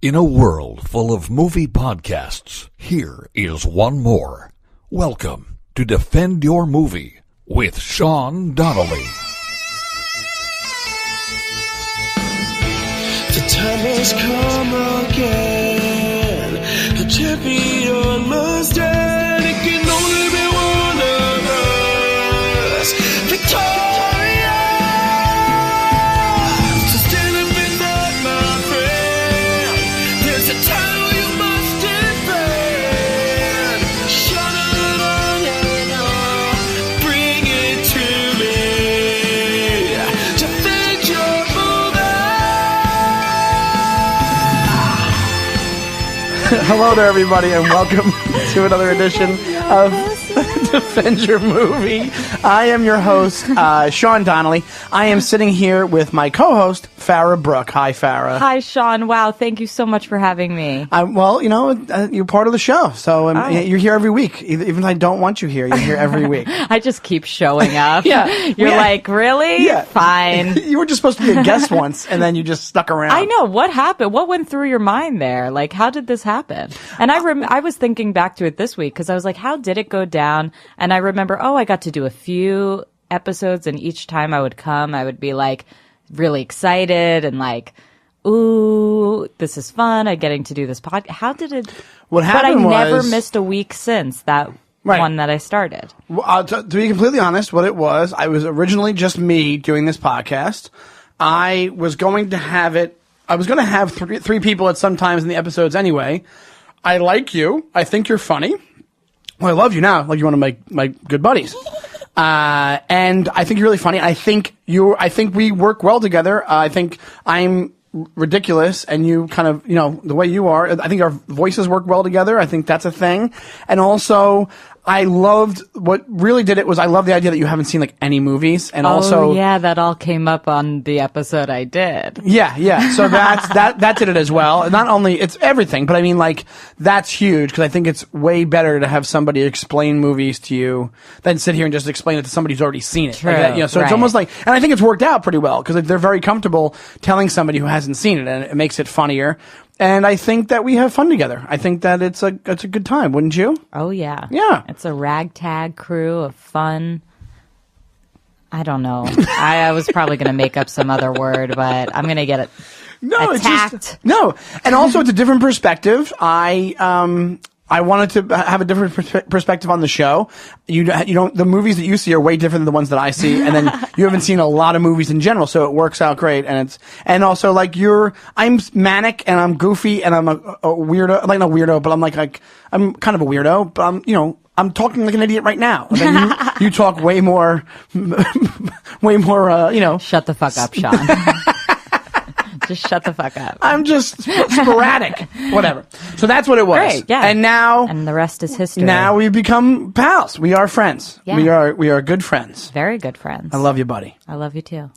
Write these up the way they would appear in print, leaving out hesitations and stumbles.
In a world full of movie podcasts, here is one more. Welcome to Defend Your Movie with Sean Donnelly. The time has come again. The champion must stand. It can only be one of us. Victorious. So stand up and fight, my friend. There's a title you must defend. Shut it on and on. Bring it to me. Defend your Hello there, everybody, and welcome to another edition of Defend Your Movie. I am your host, Sean Donnelly. I am sitting here with my co-host, Farah Brooke. Hi, Farah. Hi, Sean. Wow, thank you so much for having me. Well, you know, you're part of the show, so you're here every week. Even if I don't want you here, you're here every week. I just keep showing up. Yeah. You're like, really? Yeah. Fine. You were just supposed to be a guest once, and then you just stuck around. I know. What happened? What went through your mind there? Like, how did this happen? And I was thinking back to it this week because I was like, how did it go down? And I remember, I got to do a few episodes, and each time I would come, I would be like really excited and like, ooh, this is fun. I'm getting to do this podcast. How did it? What happened But I never missed a week since that one that I started. Well, to be completely honest, what it was, I was originally just me doing this podcast. I was going to have three people at some times in the episodes anyway. I like you. I think you're funny. Well, I love you now. Like, you're one of my good buddies. And I think you're really funny. I think we work well together. I think I'm ridiculous and you kind of, the way you are. I think our voices work well together. I think that's a thing. And also, I loved what really did it was I love the idea that you haven't seen like any movies, and also that all came up on the episode I did. Yeah. So that did it as well. And not only it's everything, but I mean like that's huge because I think it's way better to have somebody explain movies to you than sit here and just explain it to somebody who's already seen it. True, So it's almost like, and I think it's worked out pretty well because they're very comfortable telling somebody who hasn't seen it, and it makes it funnier. And I think that we have fun together. I think that it's a good time, wouldn't you? Oh, yeah. Yeah. It's a ragtag crew of fun. I don't know. I was probably going to make up some other word, but I'm going to get it attacked. And also it's a different perspective. I wanted to have a different perspective on the show. You don't, the movies that you see are way different than the ones that I see. And then you haven't seen a lot of movies in general. So it works out great. And also like I'm manic and I'm goofy and I'm a weirdo. Like not weirdo, but I'm kind of a weirdo, but I'm talking like an idiot right now. And then you talk way more, Shut the fuck up, Sean. Just shut the fuck up. I'm just sporadic. Whatever. So that's what it was. Great, yeah. And the rest is history. Now we've become pals. We are friends. Yeah. We are good friends. Very good friends. I love you, buddy. I love you too.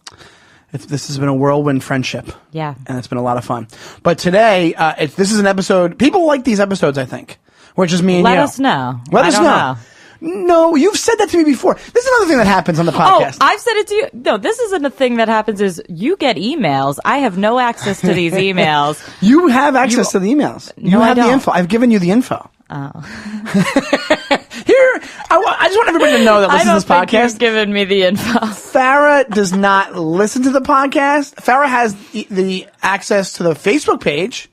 This has been a whirlwind friendship. Yeah. And it's been a lot of fun. But today, this is an episode. People like these episodes, I think. Where it's just me and you. Let us know. Let us know. No, you've said that to me before. This is another thing that happens on the podcast. Oh, I've said it to you. No, this isn't a thing that happens is you get emails. I have no access to these emails. You have access to the emails. You have the info. I've given you the info. Oh. Here, I just want everybody to know that listen to this podcast. I don't think you've given me the info. Farah does not listen to the podcast. Farah has the access to the Facebook page.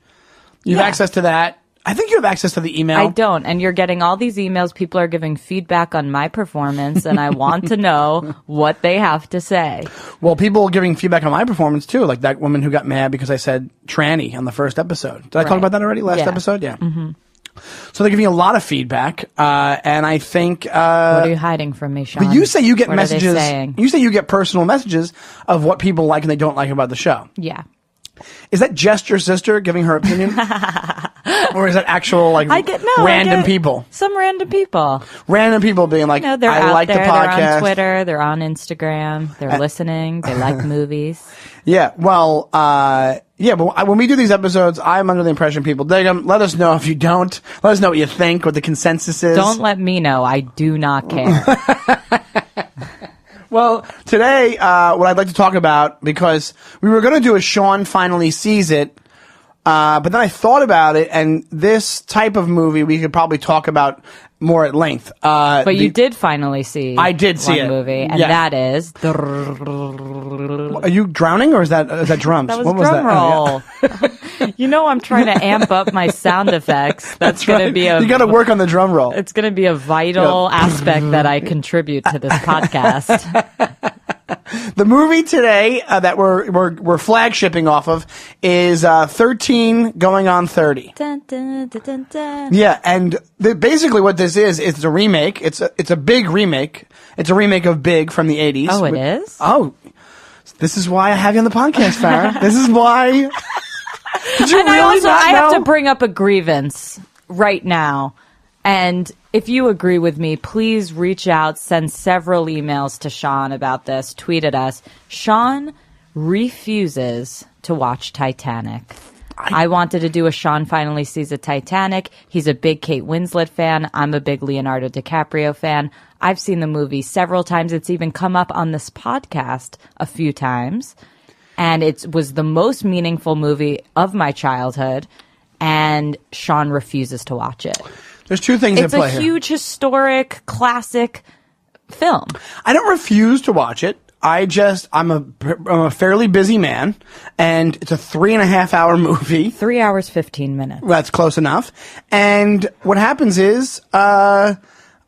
You have access to that. I think you have access to the email. I don't, and you're getting all these emails. People are giving feedback on my performance, and I want to know what they have to say. Well, people are giving feedback on my performance, too, like that woman who got mad because I said tranny on the first episode. Did I talk about that already? Last episode? Yeah. Mm-hmm. So they're giving you a lot of feedback, and I think... what are you hiding from me, Sean? But you say you get what messages... Are they saying? You say you get personal messages of what people like and they don't like about the show. Yeah. Is that just your sister giving her opinion? Or is that actual, random people? Some random people. Random people being like, they're I out like there, the podcast. They're on Twitter, they're on Instagram, they're listening, they like movies. Yeah, well, but when we do these episodes, I'm under the impression people dig them. Let us know if you don't. Let us know what you think, what the consensus is. Don't let me know. I do not care. Well, today, what I'd like to talk about, because we were going to do a Sean Finally Sees It But then I thought about it, and this type of movie we could probably talk about more at length. But you did finally see. I did see one it. movie, and Yeah. that is. Are you drowning, or is that drums? That was What drum that? roll. You know, I'm trying to amp up my sound effects. That's going to be You got to work on the drum roll. It's going to be a vital aspect that I contribute to this podcast. The movie today that we're flagshipping off of is 13 going on 30. Dun, dun, dun, dun, dun. Yeah, and basically what this is, it's a remake. It's a big remake. It's a remake of Big from the 80s. Oh, it is? Oh, this is why I have you on the podcast, Farah. This is why. Did you And really not I know? have to bring up a grievance right now. And if you agree with me, please reach out, send several emails to Sean about this, tweet at us. Sean refuses to watch Titanic. I wanted to do a Sean finally sees a Titanic. He's a big Kate Winslet fan. I'm a big Leonardo DiCaprio fan. I've seen the movie several times. It's even come up on this podcast a few times. And it was the most meaningful movie of my childhood. And Sean refuses to watch it. There's two things It's at play a here. huge historic classic film. I don't refuse to watch it. I'm a fairly busy man, and it's a 3.5 hour movie. 3 hours, 15 minutes. That's close enough. And what happens is, I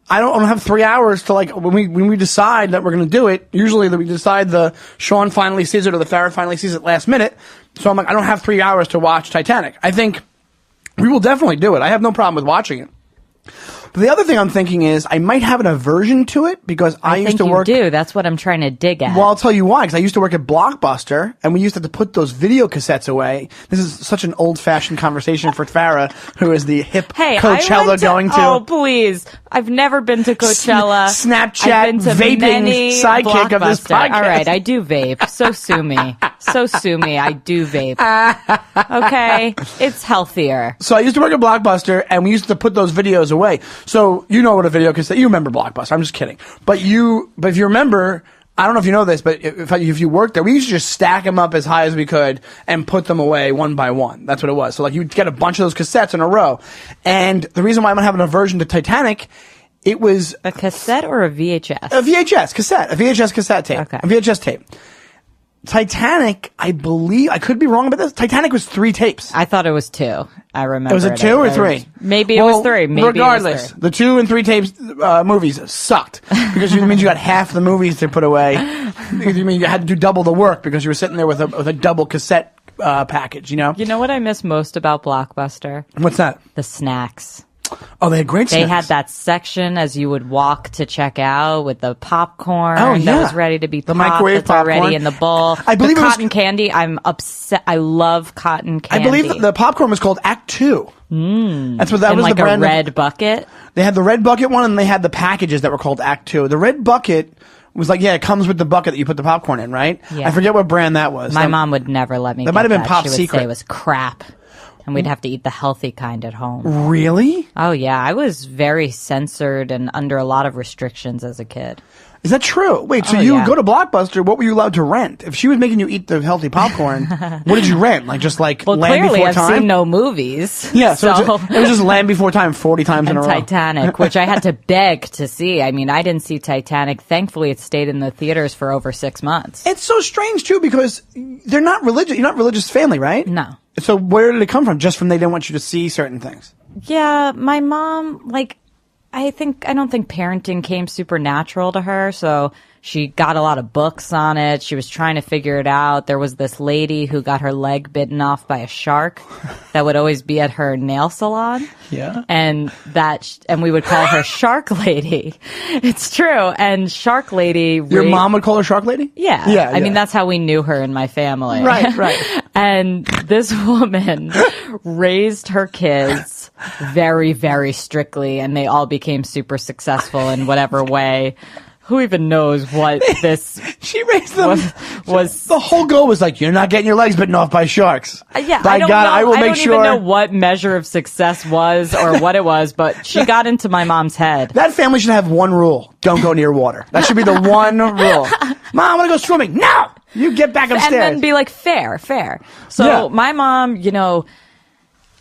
don't have 3 hours to when we decide that we're going to do it. Usually we decide the Sean finally sees it or the Farah finally sees it last minute. So I'm like, I don't have 3 hours to watch Titanic. I think we will definitely do it. I have no problem with watching it. But the other thing I'm thinking is I might have an aversion to it because I used think to work. you do. That's what I'm trying to dig at. Well, I'll tell you why. Because I used to work at Blockbuster, and we used to have to put those video cassettes away. This is such an old-fashioned conversation for Farah, who is the hip Hey, Coachella I went going to. Oh, please. I've never been to Coachella. Snapchat I've been to vaping many sidekick of this Blockbuster. podcast. All right, I do vape. So sue me. So sue me. I do vape. Okay? It's healthier. So I used to work at Blockbuster, and we used to put those videos away. So you know what a video cassette. You remember Blockbuster? I'm just kidding. But if you remember, I don't know if you know this, but if you worked there, we used to just stack them up as high as we could and put them away one by one. That's what it was. So you'd get a bunch of those cassettes in a row. And the reason why I'm having an aversion to Titanic, it was A cassette or a VHS? a VHS cassette tape. Okay. A VHS tape. Titanic, I believe, I could be wrong about this. Titanic was 3 tapes. I thought it was 2. I remember. It was a 2 or 3? Maybe it was 3. Maybe regardless, it was 3. the 2 and 3 tapes movies sucked because it means you got half the movies to put away. Because you mean you had to do double the work because you were sitting there with a double cassette package. You know. You know what I miss most about Blockbuster? What's that? The snacks. Oh, they had great. They snacks. had that section as you would walk to check out with the popcorn Oh, yeah. that was ready to be The popped, microwave that's already popcorn. in the bowl. I believe the it was- cotton candy. I'm upset. I love cotton candy. I believe the popcorn was called Act 2. That's what that in was. like the brand a of- red bucket. They had the red bucket one, and they had the packages that were called Act 2. The red bucket was it comes with the bucket that you put the popcorn in, right? Yeah. I forget what brand that was. My mom would never let me. That get might have been Pop She would Secret. say it was crap, and we'd have to eat the healthy kind at home. Really? Oh yeah, I was very censored and under a lot of restrictions as a kid. Is that true? Wait, so Oh, you yeah. would go to Blockbuster, what were you allowed to rent? If she was making you eat the healthy popcorn, what did you rent? Well, Land clearly Before I've Time? seen no movies. Yeah, so it was just Land Before Time 40 times in and a row. Titanic, which I had to beg to see. I mean, I didn't see Titanic. Thankfully, it stayed in the theaters for over 6 months. It's so strange, too, because they're not religious. You're not religious family, right? No. So where did it come from? Just from they didn't want you to see certain things? Yeah, my mom, I don't think parenting came supernatural to her, so she got a lot of books on it. She was trying to figure it out. There was this lady who got her leg bitten off by a shark that would always be at her nail salon. Yeah. And we would call her Shark Lady. It's true. And Shark Lady. Your mom would call her Shark Lady? Yeah. Yeah. I mean, that's how we knew her in my family. Right, right. And this woman raised her kids very, very strictly, and they all became super successful in whatever way. Who even knows what this She raised them. was? The whole goal was you're not getting your legs bitten off by sharks. Yeah, By I don't God, know. I will make don't sure. even know what measure of success was or what it was, but she got into my mom's head. That family should have one rule. Don't go near water. That should be the one rule. Mom, I want to go swimming. No! You get back upstairs. And then be like, fair. So Yeah. my mom,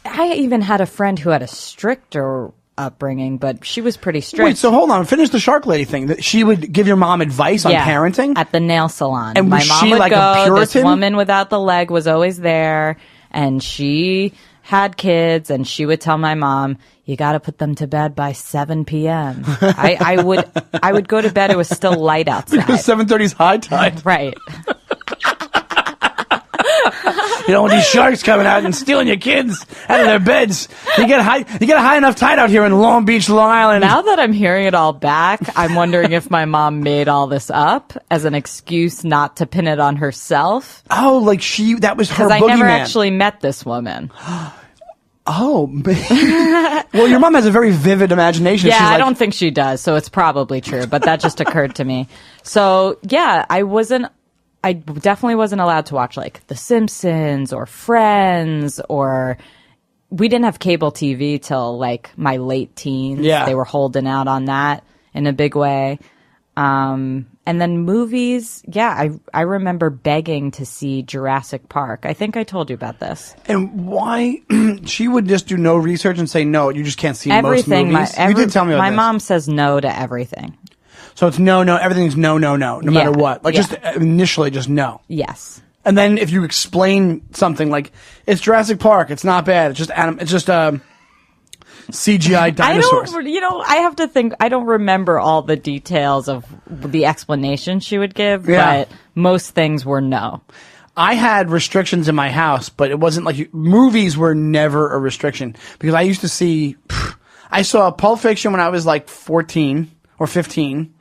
I even had a friend who had a stricter upbringing, but she was pretty strict. Wait, so hold on. Finish the shark lady thing. That she would give your mom advice on parenting at the nail salon. And my was mom she would like go. a Puritan? This woman without the leg was always there, and she had kids, and she would tell my mom, "You got to put them to bed by 7 p.m." I would go to bed. It was still light outside. Because 7:30 is high tide. Right. You don't want these sharks coming out and stealing your kids out of their beds. You get a high enough tide out here in Long Beach, Long Island. Now that I'm hearing it all back, I'm wondering if my mom made all this up as an excuse not to pin it on herself. Oh, like that was her boogeyman. Because I never actually met this woman. Oh, well, your mom has a very vivid imagination. Yeah, She's I don't think she does, so it's probably true, but that just occurred to me. So, yeah, I definitely wasn't allowed to watch like The Simpsons or Friends, or we didn't have cable TV till like my late teens. Yeah. They were holding out on that in a big way. And then movies, yeah, I remember begging to see Jurassic Park. I think I told you about this. And why she would just do no research and say no, you just can't see Everything. most movies. You did tell me about my this. mom says no to everything. So it's no, everything's no matter what. Like just initially just no. Yes. And then if you explain something like it's Jurassic Park, it's not bad. It's just CGI dinosaurs. I have to think. I don't remember all the details of the explanation she would give, but most things were no. I had restrictions in my house, but it wasn't like movies were never a restriction because I used to see. I saw Pulp Fiction when I was like 14 or 15.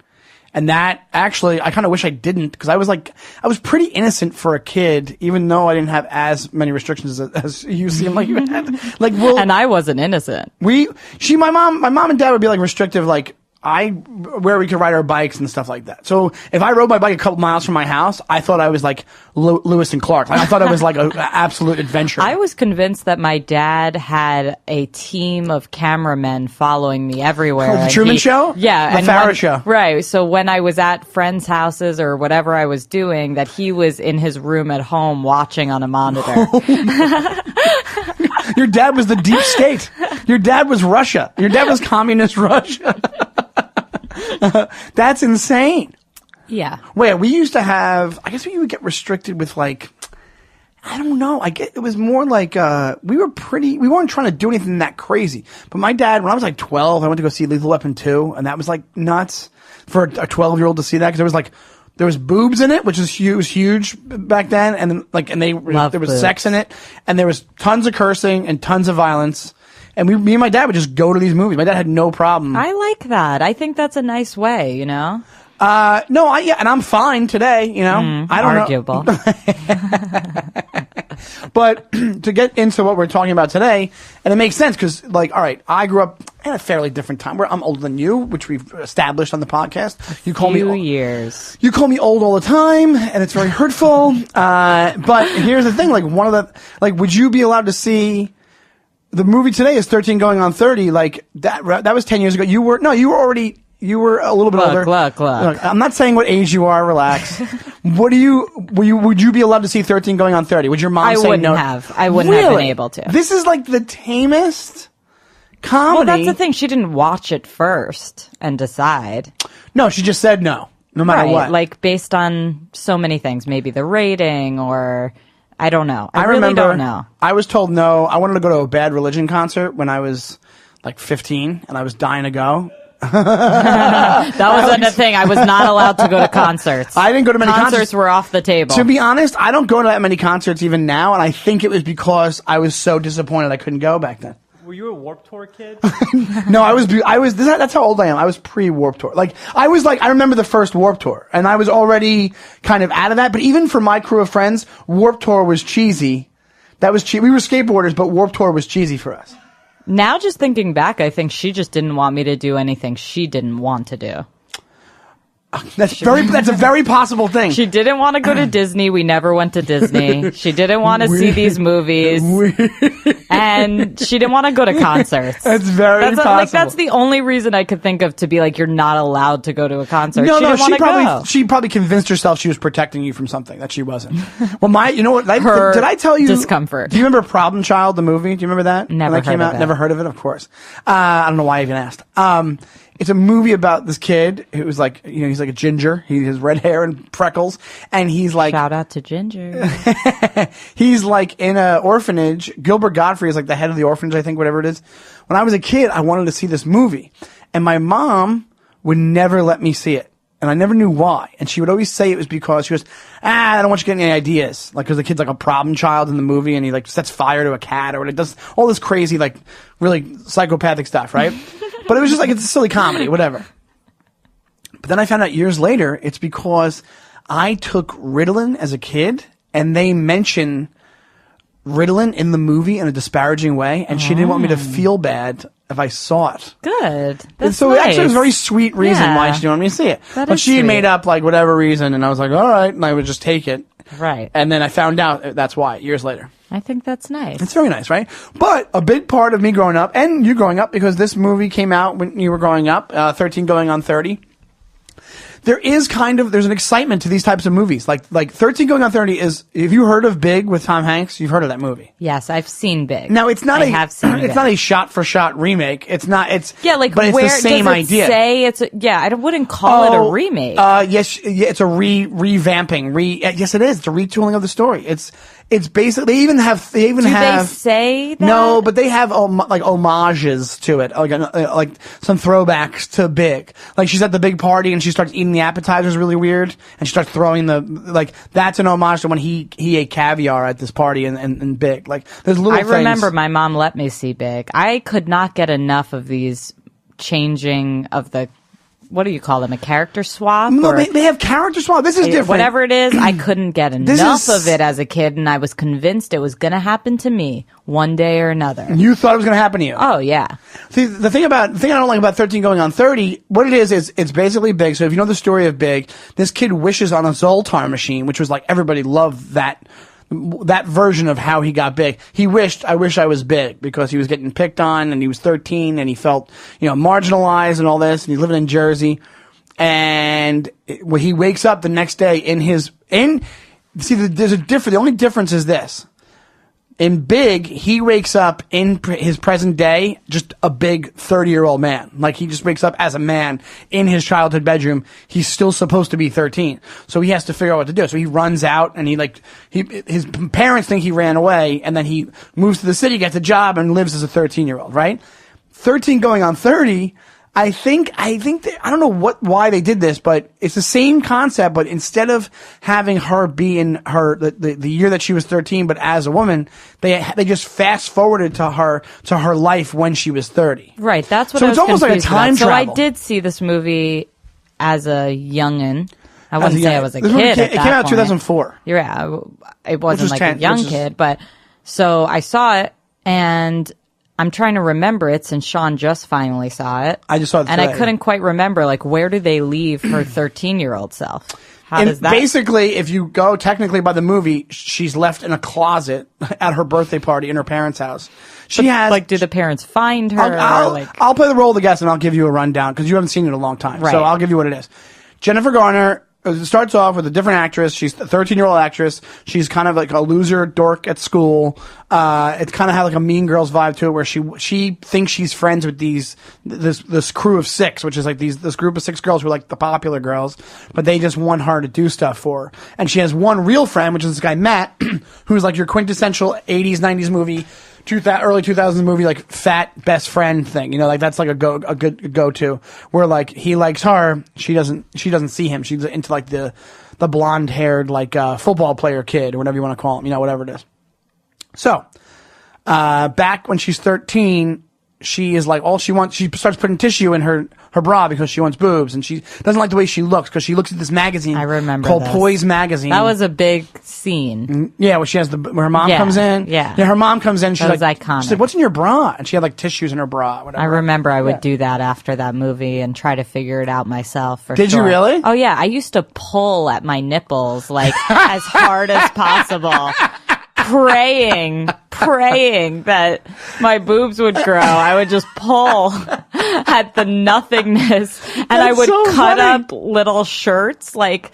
And that actually, I kind of wish I didn't because I was pretty innocent for a kid, even though I didn't have as many restrictions as you seem like you had. And I wasn't innocent. My mom and dad would be like restrictive, like where we could ride our bikes and stuff like that. So if I rode my bike a couple miles from my house, I thought I was like Lewis and Clark. Like, I thought I was like an absolute adventure. I was convinced that my dad had a team of cameramen following me everywhere. The Truman Show? Yeah. The Farah Show. Right. So when I was at friends' houses or whatever I was doing, that he was in his room at home watching on a monitor. Your dad was the deep state. Your dad was Russia. Your dad was communist Russia. That's insane. Yeah. Wait, we used to have, I guess we would get restricted with like, I don't know. It was more like, we weren't trying to do anything that crazy. But my dad, when I was like 12, I went to go see Lethal Weapon 2, and that was like nuts for a 12-year-old to see that because there was boobs in it, which was huge back then, and then, there was boobs. sex in it, and there was tons of cursing and tons of violence. And me and my dad would just go to these movies. My dad had no problem. I like that. I think that's a nice way, you know? No, and I'm fine today, you know? I don't arguable. know. But to get into what we're talking about today, and it makes sense because, like, all right, I grew up in a fairly different time where I'm older than you, which we've established on the podcast. You call me years. You call me old all the time, and it's very hurtful. But here's the thing, would you be allowed to see the movie today is 13 going on 30, like that was 10 years ago. You were a little bit older. Look. I'm not saying what age you are, relax. Would you be allowed to see 13 going on 30? Would your mom say no? I wouldn't have been able to. This is like the tamest comedy. Well, that's the thing. She didn't watch it first and decide. No, she just said no matter what. Like based on so many things, maybe the rating or I don't know. I really don't know. I was told no. I wanted to go to a Bad Religion concert when I was like 15, and I was dying to go. That wasn't a thing. I was not allowed to go to concerts. I didn't go to many concerts. Concerts were off the table. To be honest, I don't go to that many concerts even now, and I think it was because I was so disappointed I couldn't go back then. Were you a Warped Tour kid? No, I was. That's how old I am. I was pre-Warped Tour. I remember the first Warped Tour, and I was already kind of out of that. But even for my crew of friends, Warped Tour was cheesy. That was cheap. We were skateboarders, but Warped Tour was cheesy for us. Now, just thinking back, I think she just didn't want me to do anything she didn't want to do. That's a very possible thing. She didn't want to go to Disney. We never went to Disney. She didn't want to see these movies. And she didn't want to go to concerts. That's very possible. Like, that's the only reason I could think of to be like, you're not allowed to go to a concert. She probably convinced herself she was protecting you from something that she wasn't. Well, you know what? Her did I tell you? Discomfort. Do you remember Problem Child, the movie? Do you remember that? Never when that came heard out? of it. Never heard of it, of course. I don't know why I even asked. It's a movie about this kid who was like, he's like a ginger. He has red hair and freckles, and he's like, shout out to Ginger. he's like in an orphanage. Gilbert Gottfried is like the head of the orphanage, I think, whatever it is. When I was a kid, I wanted to see this movie, and my mom would never let me see it. And I never knew why. And she would always say it was because she goes, I don't want you getting any ideas. Like, cause the kid's like a problem child in the movie, and he like sets fire to a cat, or it does all this crazy, like really psychopathic stuff, right? But it was just like, it's a silly comedy, whatever. But then I found out years later, it's because I took Ritalin as a kid, and they mention Ritalin in the movie in a disparaging way, and she didn't want me to feel bad if I saw it. Good. And so nice. actually it was a very sweet reason why she didn't want me to see it. But she had made up like whatever reason, and I was like, all right, and I would just take it. Right. And then I found out that's why, years later. I think that's nice. It's very nice, right? But a big part of me growing up, and you growing up, because this movie came out when you were growing up, 13 going on 30. There's an excitement to these types of movies. Like 13 going on 30 is, have you heard of Big with Tom Hanks? You've heard of that movie. Yes, I've seen Big. Now it's not it's not a shot for shot remake. It's not, but it's where the same does it idea. Say it's I wouldn't call it a remake. Yes, it's a revamping. Yes, it is. It's a retooling of the story. It's basically, they even have Do they say that? No, but they have like homages to it, like some throwbacks to Big. Like she's at the big party and she starts eating the appetizers really weird, and she starts throwing that's an homage to when he ate caviar at this party and Big. Like there's little things. I remember my mom let me see Big. I could not get enough of these changing of the, what do you call them? A character swap? No, they have character swap. This is different. Whatever it is, I couldn't get enough of it as a kid, and I was convinced it was going to happen to me one day or another. You thought it was going to happen to you? Oh, yeah. See, the thing I don't like about 13 going on 30, what it is it's basically Big. So if you know the story of Big, this kid wishes on a Zoltar machine, which was like everybody loved that version of how he got big. He wished, I wish I was big, because he was getting picked on, and he was 13, and he felt, marginalized and all this, and he's living in Jersey. And when he wakes up the next day there's a difference. The only difference is this. In Big, he wakes up in his present day just a big 30-year-old man. Like, he just wakes up as a man in his childhood bedroom. He's still supposed to be 13. So he has to figure out what to do. So he runs out, and his parents think he ran away, and then he moves to the city, gets a job, and lives as a 13-year-old, right? 13 going on 30, I think I don't know why they did this, but it's the same concept, but instead of having her be in the year that she was 13, but as a woman, they just fast forwarded to her life when she was 30. Right, that's what so I was it's almost like a confused time about. travel. So I did see this movie as a youngin'. I wouldn't say I was a This kid. movie It came out in 2004. Yeah, it wasn't like 10, a young kid, but so I saw it, and I'm trying to remember it since Sean just finally saw it. I just saw it and today. I couldn't quite remember, like, where do they leave her 13-year-old self? How does that? Basically, if you go technically by the movie, she's left in a closet at her birthday party in her parents' house. She has, like, do the parents find her? I'll play the role of the guest, and I'll give you a rundown, because you haven't seen it in a long time. Right. So I'll give you what it is. Jennifer Garner. It starts off with a different actress. She's a 13-year-old actress. She's kind of like a loser dork at school. It's kind of had like a Mean Girls vibe to it, where she thinks she's friends with this crew of 6, which is like this group of 6 girls who are like the popular girls, but they just want her to do stuff for her. And she has one real friend, which is this guy Matt, who's like your quintessential 80s, 90s movie, early 2000s movie, like fat best friend thing, like that's like a good go-to, where like he likes her, she doesn't see him, she's into like the blonde haired like football player kid, or whatever you want to call him, whatever it is. So back when she's 13, she is like, all she wants, she starts putting tissue in her bra because she wants boobs, and she doesn't like the way she looks because she looks at this magazine. I remember called this. Poise magazine. That was a big scene. Yeah, where she has where her mom Yeah, comes in. yeah. Her mom comes in. She's That was like, iconic. she's like, what's in your bra? And she had like tissues in her bra. Whatever. I remember I would Yeah. do that after that movie and try to figure it out myself. For Did you sure. really? Oh yeah, I used to pull at my nipples like as hard as possible, praying that my boobs would grow. I would just pull at the nothingness, and I would so cut funny. up little shirts like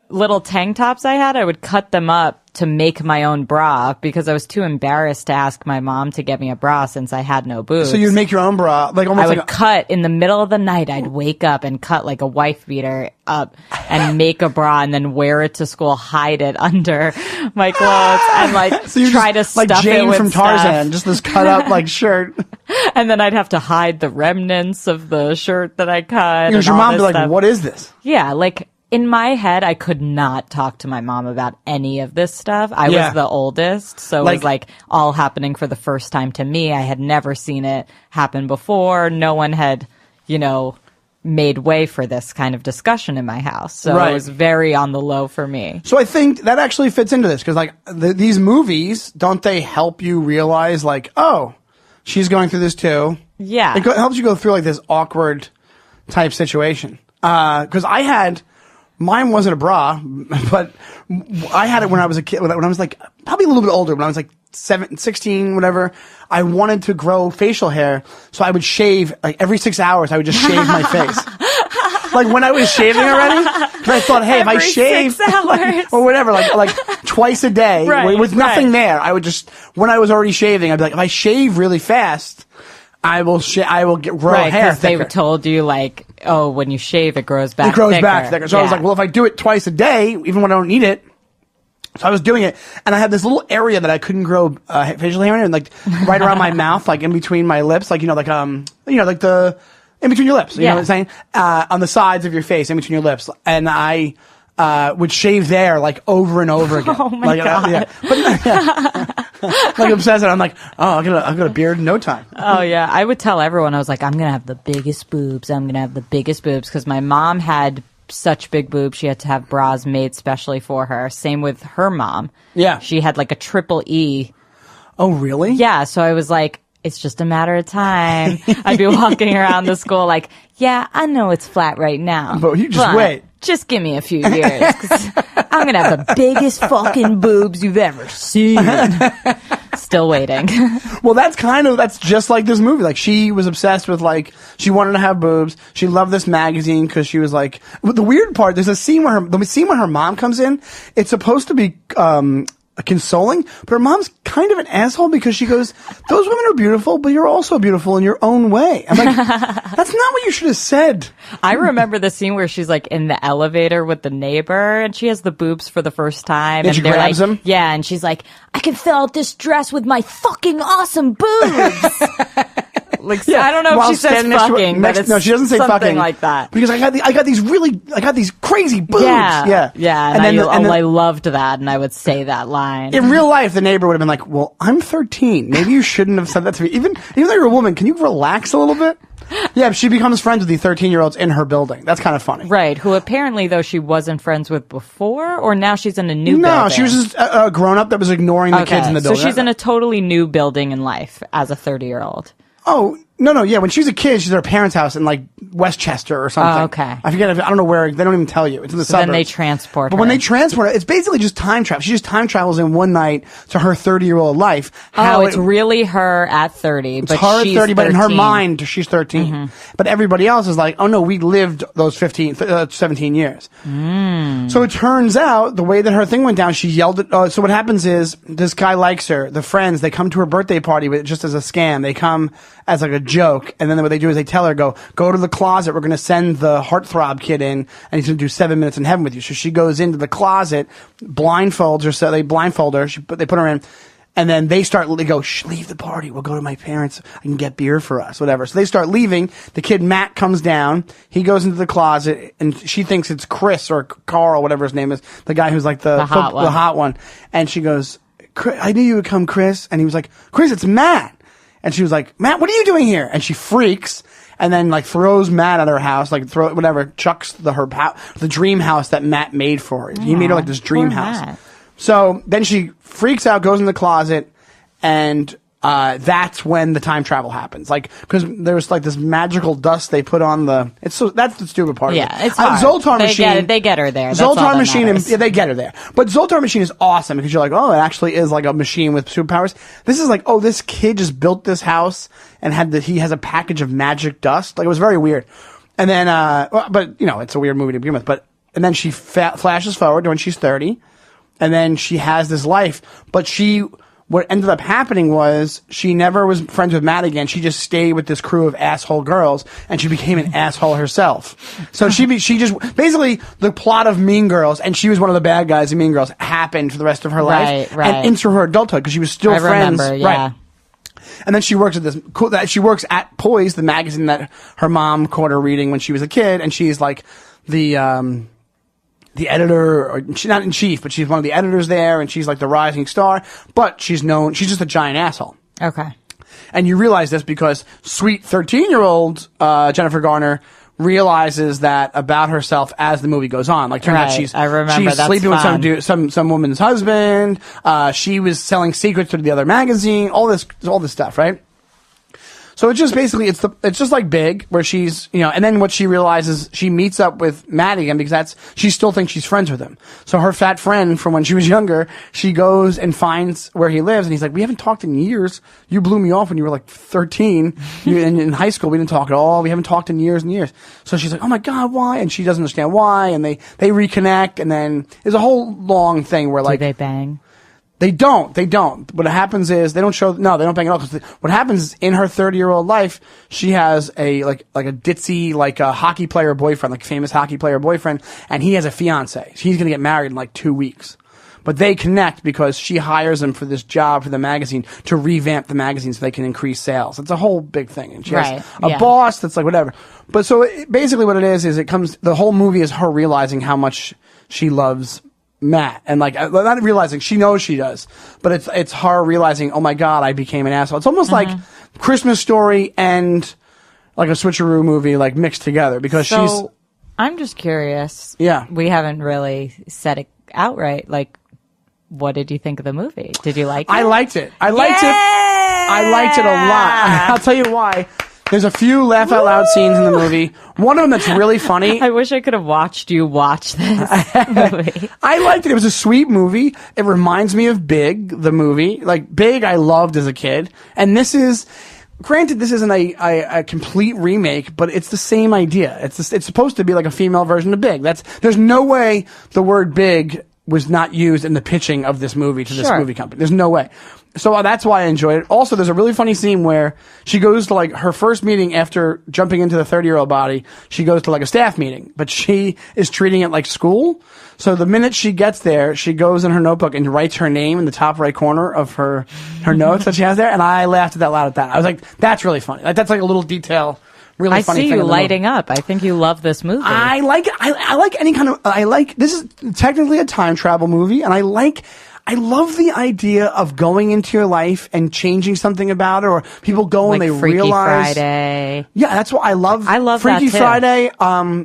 little tank tops I had. I would cut them up to make my own bra because I was too embarrassed to ask my mom to get me a bra since I had no boobs. So you'd make your own bra, like almost I would like cut in the middle of the night. I'd wake up and cut like a wife beater up and make a bra and then wear it to school, hide it under my clothes, and like so you're try just, to like stuff Jane it with from Tarzan, stuff. just this cut up like shirt. And then I'd have to hide the remnants of the shirt that I cut. Because and your all mom would this be like, stuff. "What is this?" Yeah, like in my head, I could not talk to my mom about any of this stuff. I Yeah. was the oldest, so it was like all happening for the first time to me. I had never seen it happen before. No one had, made way for this kind of discussion in my house. So Right. it was very on the low for me. So I think that actually fits into this because, like, these movies, don't they help you realize, like, oh, she's going through this too? Yeah. It helps you go through like this awkward type situation. Because mine wasn't a bra, but I had it when I was a kid. When I was like probably a little bit older, when I was like 16, whatever. I wanted to grow facial hair, so I would shave like every 6 hours. I would just shave my face. Like when I was shaving already, because I thought, hey, if I Every shave 6 hours. or whatever, like twice a day Right, with nothing right. there, I would just when I was already shaving, I'd be like, if I shave really fast, I will grow Right, hair because they thicker. told you like, oh, when you shave, it grows back. It grows thicker. back thicker. So I was Yeah. like, well, if I do it twice a day, even when I don't need it. So I was doing it, and I had this little area that I couldn't grow facial hair in, like right around my mouth, like in between my lips, like like the in between your lips. You know what I'm saying? On the sides of your face, in between your lips, and I would shave there like over and over again. Oh my like, God. Like obsessed. And I'm like, oh, I've got a beard in no time. Oh yeah, I would tell everyone, I was like, I'm gonna have the biggest boobs. I'm gonna have the biggest boobs because my mom had such big boobs. She had to have bras made specially for her. Same with her mom. Yeah. She had like a triple E. Oh, really? Yeah, so I was like, it's just a matter of time. I'd be walking around the school like, yeah, I know it's flat right now. But you just wait. Just give me a few years. 'Cause I'm going to have the biggest fucking boobs you've ever seen. Still waiting. Well, that's just like this movie. Like, she was obsessed with, like, she wanted to have boobs. She loved this magazine because she was like, the weird part, there's a scene where her mom comes in. It's supposed to be, consoling, but her mom's kind of an asshole because she goes, those women are beautiful, but you're also beautiful in your own way. I'm like, that's not what you should have said. I remember the scene where she's like in the elevator with the neighbor and she has the boobs for the first time. And she they're grabs like, them? yeah, and she's like, I can fill out this dress with my fucking awesome boobs. Like, I don't know if While she says standing next to her- fucking, but it's no, she doesn't say something fucking like that. because I got these crazy boobs. Yeah, And and, then I loved that, and I would say that line. in real life, the neighbor would have been like, well, I'm 13. Maybe you shouldn't have said that to me. Even though you're a woman, can you relax a little bit? Yeah, she becomes friends with the 13-year-olds in her building. That's kind of funny. Right, who apparently, though, she wasn't friends with before, or now she's in a new building? No, she was just a grown-up that was ignoring the kids in the building. So she's in a totally new building in life as a 30-year-old. Oh, no, yeah. When she was a kid, she's at her parents' house in, like, Westchester or something. Oh, okay. I forget. I don't know where. They don't even tell you. It's in the suburbs. Then they transport But her. when they transport her, it's basically just time travel. She just time travels in one night to her 30-year-old life. It's really her at 30, It's but her at she's 30, but in her 13. mind, she's 13. But everybody else is like, oh no, we lived those 17 years. So it turns out, the way that her thing went down, she yelled at, so what happens is, this guy likes her, the friends, they come to her birthday party, but just as a scam. They come as like a joke, and then what they do is they tell her, go to the closet, we're gonna send the heartthrob kid in, and he's gonna do 7 minutes in heaven with you. So she goes into the closet, blindfolds her, so they blindfold her, they put her in, and then they go, shh, leave the party. We'll go to my parents. I can get beer for us, whatever. So they start leaving. The kid, Matt, comes down. He goes into the closet, and she thinks it's Chris or Carl, whatever his name is, the guy who's like the hot one. And she goes, I knew you would come, Chris. And he was like, Chris, it's Matt. And she was like, Matt, what are you doing here? And she freaks and then like throws Matt at her house, like chucks the dream house that Matt made for her. He made her like this dream house. Matt. So then she freaks out, goes in the closet, and that's when the time travel happens. Like, because there's like this magical dust they put on that's the stupid part of it. Yeah, it's hard. Zoltar Machine. They get her there. That's Zoltar all that Machine, matters. they get her there. But Zoltar Machine is awesome because you're like, oh, it actually is like a machine with superpowers. This is like, oh, this kid just built this house and he has a package of magic dust. Like, it was very weird. And then, but it's a weird movie to begin with. And then she flashes forward to when she's 30, and then she has this life. But what ended up happening was she never was friends with Matt again. She just stayed with this crew of asshole girls, and she became an asshole herself. So she just basically the plot of Mean Girls, and she was one of the bad guys in Mean Girls, happened for the rest of her life and into her adulthood because she was still friends. Remember, yeah. Right. And then she works at she works at Poise, the magazine that her mom caught her reading when she was a kid, and she's like the editor, or she's not in chief, but she's one of the editors there, and she's like the rising star, but she's just a giant asshole. Okay. And you realize this because sweet 13-year-old Jennifer Garner realizes that about herself as the movie goes on. Like, turns out she's sleeping with some woman's husband. She was selling secrets to the other magazine. All this stuff, right? So it's just basically, it's just like Big, where she's, and then what she realizes, she meets up with Matt again because she still thinks she's friends with him. So her fat friend from when she was younger, she goes and finds where he lives, and he's like, we haven't talked in years. You blew me off when you were like 13. In high school, we didn't talk at all. We haven't talked in years and years. So she's like, oh my God, why? And she doesn't understand why, and they reconnect, and then there's a whole long thing where like. Do they bang? They don't. What happens is they don't bang at all. Cause what happens is in her 30-year-old life, she has a ditzy, like a hockey player boyfriend, like a famous hockey player boyfriend, and he has a fiance. He's going to get married in like 2 weeks. But they connect because she hires him for this job for the magazine to revamp the magazine so they can increase sales. It's a whole big thing. And she has a boss that's like whatever. But so basically what it is the whole movie is her realizing how much she loves Matt, and like not realizing, she knows she does, but it's her realizing, oh my God, I became an asshole. It's almost like Christmas Story and like a switcheroo movie, like mixed together, because I'm just curious. Yeah, we haven't really said it outright. Like, what did you think of the movie? Did you like it? I liked it. I liked it a lot. I'll tell you why. There's a few laugh out loud scenes in the movie. One of them that's really funny. I wish I could have watched you watch this movie. I liked it. It was a sweet movie. It reminds me of Big, the movie. Like, Big I loved as a kid. And this isn't a complete remake, but it's the same idea. It's supposed to be like a female version of Big. There's no way the word Big was not used in the pitching of this movie to this movie company. There's no way. So that's why I enjoyed it. Also, there's a really funny scene where she goes to like her first meeting after jumping into the 30-year-old body. She goes to like a staff meeting, but she is treating it like school. So the minute she gets there, she goes in her notebook and writes her name in the top right corner of her notes that she has there. And I laughed out loud at that. I was like, that's really funny. Like, that's like a little detail. Really funny see thing you lighting up. I think you love this movie. I like it. I like any kind of, this is technically a time travel movie, and I love the idea of going into your life and changing something about it, or people go and they Freaky realize. Friday. Yeah, that's what I love. I love Freaky that too. Friday.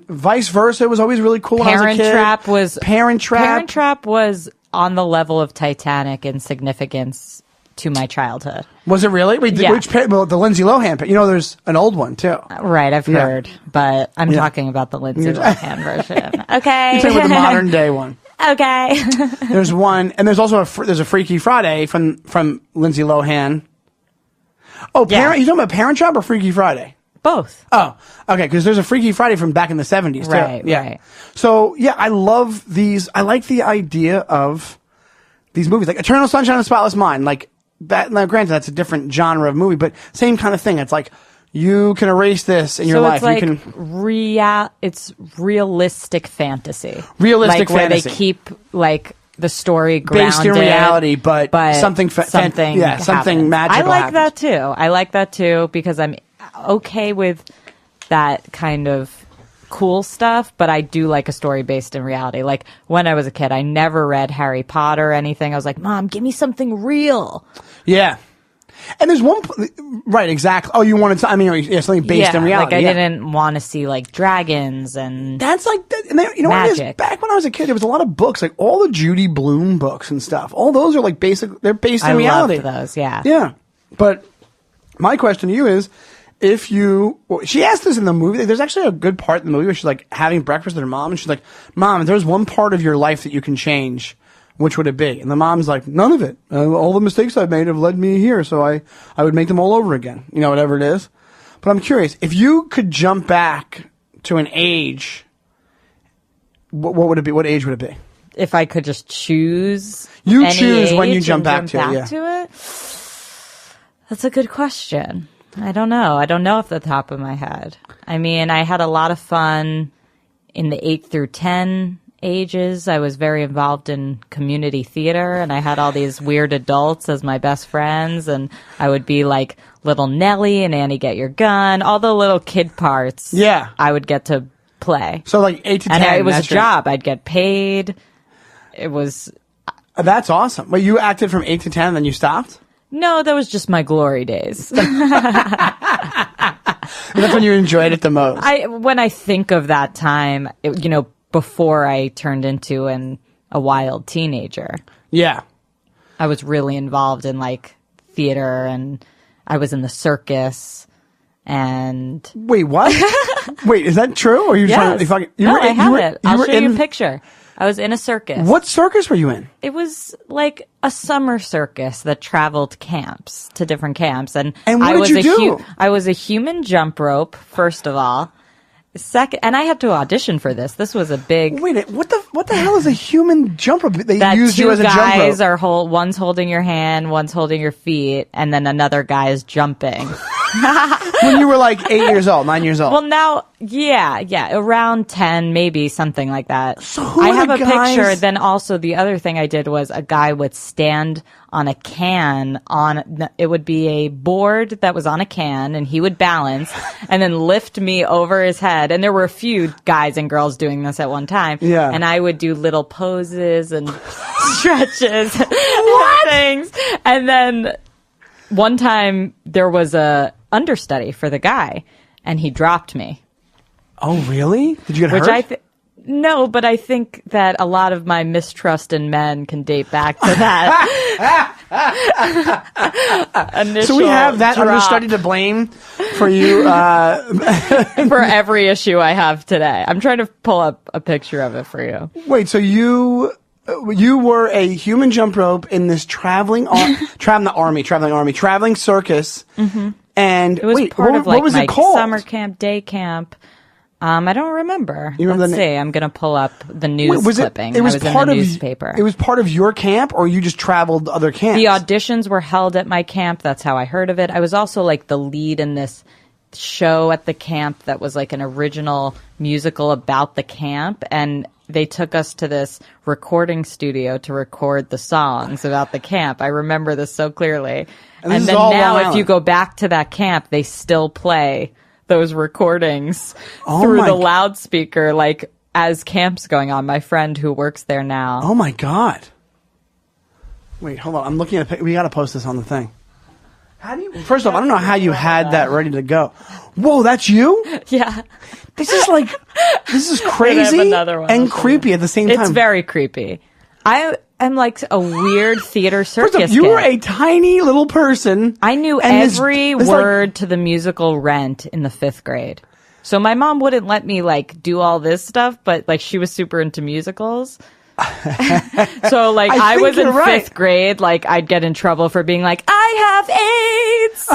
Vice versa was always really cool when I was a kid. Parent Trap. Parent Trap was on the level of Titanic in significance to my childhood. Was it really? Wait, yeah. The Lindsay Lohan. There's an old one too. Right, I've heard, but I'm talking about the Lindsay Lohan version. Okay, you're talking about the modern day one. Okay. There's one, and there's also there's a Freaky Friday from Lindsay Lohan. Oh, you talking about Parent Trap or Freaky Friday? Both. Oh, okay, because there's a Freaky Friday from back in the 70s, too. Right, yeah. right. So, yeah, I love these. I like the idea of these movies. Like Eternal Sunshine of the Spotless Mind. Like, that. Now, granted, that's a different genre of movie, but same kind of thing. It's like, you can erase this in your life. It's like you can it's realistic fantasy. Realistic fantasy. Where they keep, like, the story grounded. Based in reality, but something something magical I like happens. that too. I like that too because I'm okay with that kind of cool stuff, but I do like a story based in reality. Like when I was a kid, I never read Harry Potter or anything. I was like, Mom, give me something real. Yeah. And there's right, exactly. Oh, you wanted to, I mean, yeah, something based in reality. Like I didn't want to see like dragons and that's like, and you know what it is? magic. Back when I was a kid, there was a lot of books, like all the Judy Blume books and stuff. All those are like they're based in I reality. loved those, yeah. Yeah. But my question to you is, she asked this in the movie, there's actually a good part in the movie where she's like having breakfast with her mom and she's like, Mom, if there's one part of your life that you can change, which would it be? And the mom's like, none of it. All the mistakes I've made have led me here, so I would make them all over again. You know, whatever it is. But I'm curious, if you could jump back to an age, what would it be? What age would it be? If I could just choose, you any choose when you age jump and back to it. to it. That's a good question. I don't know. I don't know off the top of my head. I mean, I had a lot of fun in the 8 through 10 ages. I was very involved in community theater, and I had all these weird adults as my best friends, and I would be like little Nellie and Annie Get Your Gun, all the little kid parts. Yeah. I would get to play. So like 8 to 10. And it was a job. I'd get paid. It was... That's awesome. But you acted from 8 to 10 and then you stopped? No, that was just my glory days. That's when you enjoyed it the most. When I think of that time, before I turned into a wild teenager. Yeah. I was really involved in like theater, and I was in the circus. And wait, what? Wait, is that true? Or are you trying to fucking? I have it. I'll show you a picture. I was in a circus. What circus were you in? It was like a summer circus that traveled camps to different camps, and what did you do? I was a human jump rope, first of all. Second, and I had to audition for this. This was a big. Wait, what the hell is a human jump rope? They that used you as a jump rope. Two guys are one's holding your hand, one's holding your feet, and then another guy is jumping. When you were like 8 years old, 9 years old. Well, now, yeah, around 10, maybe something like that. So who I are have the a guys? picture. Then also the other thing I did was a guy would stand on a can it would be a board that was on a can, and he would balance and then lift me over his head. And there were a few guys and girls doing this at one time. Yeah. And I would do little poses and stretches and things. And then one time there was a understudy for the guy, and he dropped me. Oh, really? Did you get hurt? No, but I think that a lot of my mistrust in men can date back to that. So we have that understudy to blame for you. For every issue I have today. I'm trying to pull up a picture of it for you. Wait, so you were a human jump rope in this traveling circus. Mm-hmm. And it was wait, part of like what was my it called? summer camp, day camp. I don't remember. You remember Let's see. I'm going to pull up the news clipping. It was I was part in the of newspaper. It was part of your camp, or you just traveled to other camps? The auditions were held at my camp. That's how I heard of it. I was also like the lead in this show at the camp that was like an original musical about the camp, and they took us to this recording studio to record the songs about the camp. I remember this so clearly. And then now if you go back to that camp, they still play those recordings through the loudspeaker, like as camp's going on. My friend who works there now. Oh my God. Wait, hold on. I'm looking at we got to post this on the thing. How do you, first off, I don't know how you had that ready to go. Whoa, that's you? Yeah. This is crazy and creepy at the same time. It's very creepy. I'm like a weird theater circus First off, you were a tiny little person. I knew every word to the musical Rent in the 5th grade. So my mom wouldn't let me like do all this stuff, but like she was super into musicals. So like I was in 5th grade, like I'd get in trouble for being like, I have AIDS.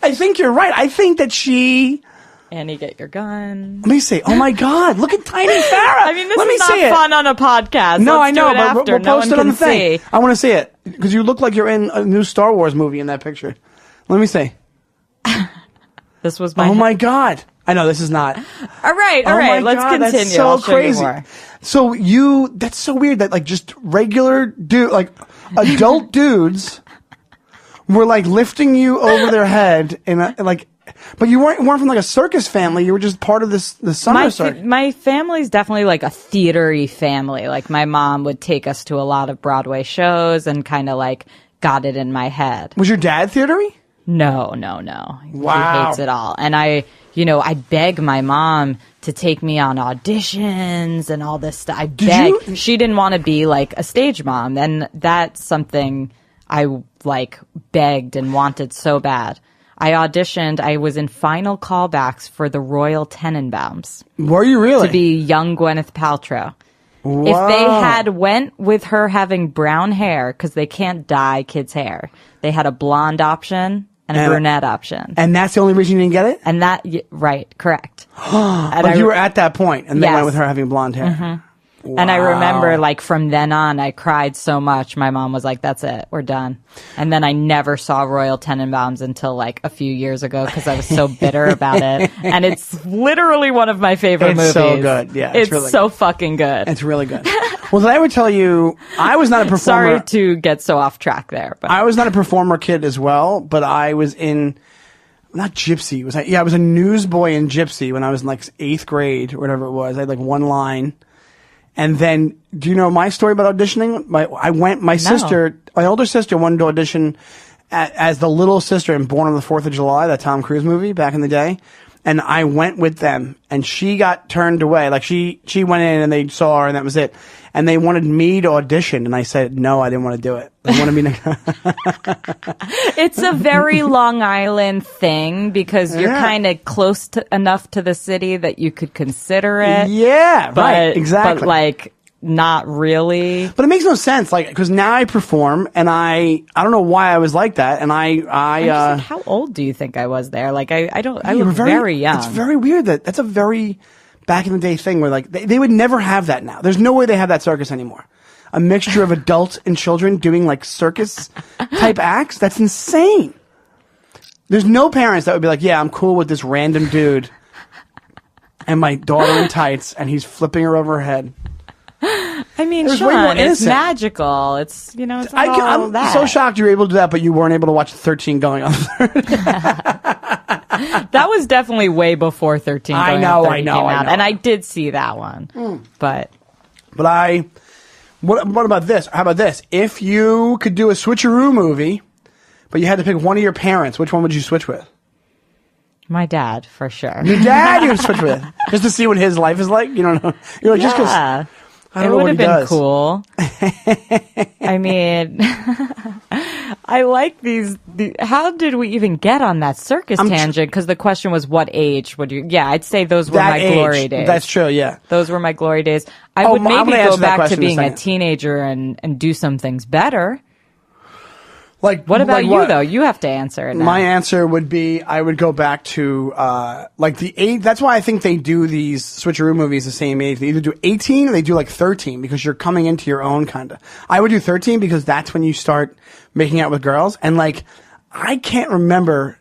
I think you're right. I think that Annie, get your gun. Let me see. Oh my God! Look at tiny Farah. I mean, this is not fun on a podcast. No, Let's I know, do it but we'll post it on the thing. I want to see it because you look like you're in a new Star Wars movie in that picture. Let me see. This was my. Oh my God! I know this is not. All right. Let's continue. That's so I'll show crazy. you more. So that's so weird that like just regular adult dudes were like lifting you over their head and like. But you weren't from like a circus family. You were just part of the summer circus. My family's definitely like a theater-y family. Like my mom would take us to a lot of Broadway shows and kind of like got it in my head. Was your dad theatery? No. Wow. He hates it all. And I beg my mom to take me on auditions and all this stuff. She didn't want to be like a stage mom. And that's something I like begged and wanted so bad. I auditioned. I was in final callbacks for the Royal Tenenbaums. Were you really? To be young Gwyneth Paltrow. Wow. If they had went with her having brown hair, because they can't dye kids' hair, they had a blonde option and a brunette option. And that's the only reason you didn't get it? And right, correct. Like you were at that point, and they Yes. went with her having blonde hair. Mm-hmm. Wow. And I remember, like, from then on, I cried so much. My mom was like, that's it. We're done. And then I never saw Royal Tenenbaums until, like, a few years ago because I was so bitter about it. And it's literally one of my favorite movies. It's so good. Yeah, it's really so good. fucking good. It's really good. Well, did I ever tell you, I was not a performer. Sorry to get so off track there. But I was not a performer kid as well, but I was in... Not Gypsy. I was a newsboy in Gypsy when I was in like 8th grade or whatever it was. I had like one line. And then, do you know my story about auditioning? My older sister wanted to audition as the little sister in Born on the 4th of July, that Tom Cruise movie back in the day. And I went with them, and she got turned away. Like she went in and they saw her and that was it. And they wanted me to audition, and I said, no, I didn't want to do it. They wanted me to. It's a very Long Island thing because you're kind of close enough to the city that you could consider it. Yeah, right, exactly. But like, not really. But it makes no sense, like, because now I perform, and I don't know why I was like that, and I'm just like, how old do you think I was there? Like, I look very young. It's very weird that's a very back in the day thing where like they would never have that now. There's no way they have that circus anymore. A mixture of adults and children doing like circus type acts. That's insane. There's no parents that would be like, yeah, I'm cool with this random dude and my daughter in tights, and he's flipping her over her head. I mean, Sean, it's magical. It's, it's not all that. I'm so shocked you were able to do that, but you weren't able to watch 13 going on. That was definitely way before 13 going I know. and I did see that one. But what about this? How about this? If you could do a switcheroo movie, but you had to pick one of your parents, which one would you switch with? My dad, for sure. Your dad you would switch with? Just to see what his life is like? You don't know. You're like, just because... It would have been cool. I mean, I like these. How did we even get on that circus tangent? Because the question was, what age would you? Yeah, I'd say those were my glory days. That's true. Yeah, those were my glory days. I would maybe go back to being a teenager and do some things better. Like, what about you though? You have to answer it now. My answer would be I would go back to like the age. That's why I think they do these switcheroo movies the same age. They either do 18 or they do like 13 because you're coming into your own kind of. I would do 13 because that's when you start making out with girls, and like I can't remember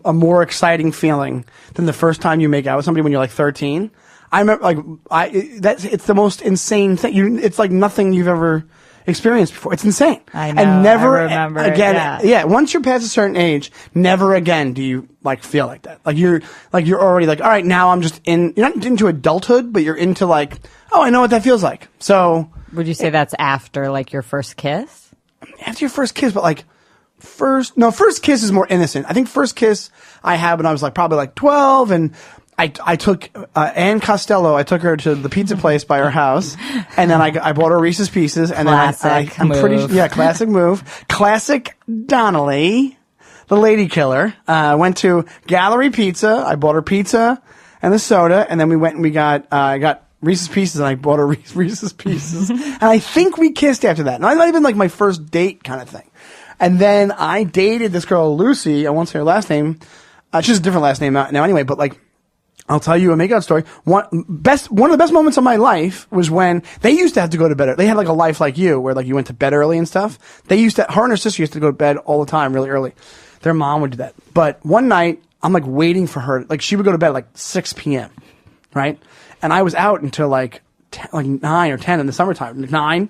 a more exciting feeling than the first time you make out with somebody when you're like 13. I remember it's the most insane thing. It's like nothing you've ever experienced before. It's insane. I know. And never I remember again. Yeah. Once you're past a certain age, never again do you like feel like that. Like you're already like, all right, now I'm just in. You're not into adulthood, but you're into like, oh, I know what that feels like. So would you say that's after like your first kiss? After your first kiss, but like first kiss is more innocent. I think first kiss I had when I was like probably like 12, and I took Ann Costello. I took her to the pizza place by her house, and then I bought her Reese's Pieces, and classic I'm move. Classic move, classic Donnelly, the lady killer. Went to Gallery Pizza. I bought her pizza and the soda, and then we went and I got Reese's Pieces, and I bought her Reese's Pieces, and I think we kissed after that. And it might have been like my first date kind of thing. And then I dated this girl Lucy. I won't say her last name. She has a different last name now anyway, but like. I'll tell you a makeout story. One of the best moments of my life was when they used to have to go to bed. They had like a life like you, where like you went to bed early and stuff. Her and her sister used to go to bed all the time, really early. Their mom would do that. But one night, I'm like waiting for her. Like she would go to bed at like 6 p.m. Right? And I was out until like 9 or 10 in the summertime. 9.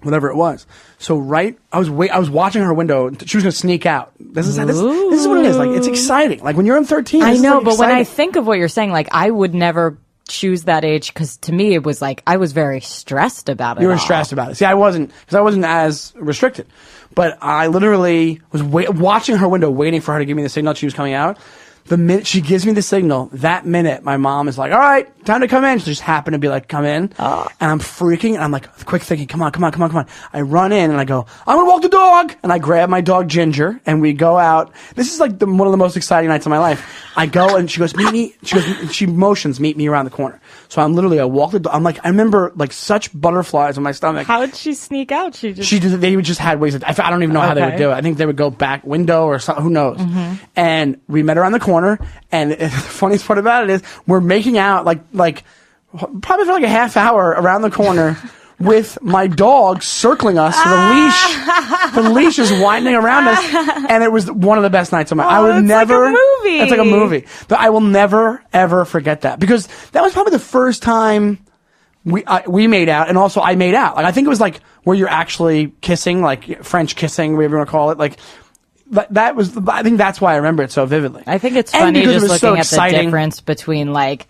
Whatever it was. So I was watching her window. She was going to sneak out. This is what it is. Like, it's exciting. Like when you're in 13. I know, but when I think of what you're saying, like I would never choose that age? Because to me, it was like I was very stressed about it. You were all. stressed about it. See, I wasn't, because I wasn't as restricted. But I literally was watching her window, waiting for her to give me the signal she was coming out. The minute she gives me the signal, that minute, my mom is like, all right, time to come in. She just happened to be like, come in. And I'm freaking, and I'm like, quick thinking, come on. I run in, and I go, I'm going to walk the dog. And I grab my dog, Ginger, and we go out. This is like one of the most exciting nights of my life. I go, and she goes, meet me. She motions, meet me around the corner. So I walk the dog. I'm like, I remember like such butterflies on my stomach. How did she sneak out? They just had ways I don't even know how they would do it. I think they would go back window or something. Who knows? Mm-hmm. And we met around the corner. And the funniest part about it is we're making out like probably for like a half hour around the corner with my dog circling us with a leash. The leash is winding around us. And it was one of the best nights of my life. I would never. Like a movie. It's like a movie. But I will never, ever forget that. Because that was probably the first time we made out, and also I made out. Like, I think it was like where you're actually kissing, like French kissing, whatever you want to call it. Like, that was, I think that's why I remember it so vividly. I think it's funny just looking at the difference between like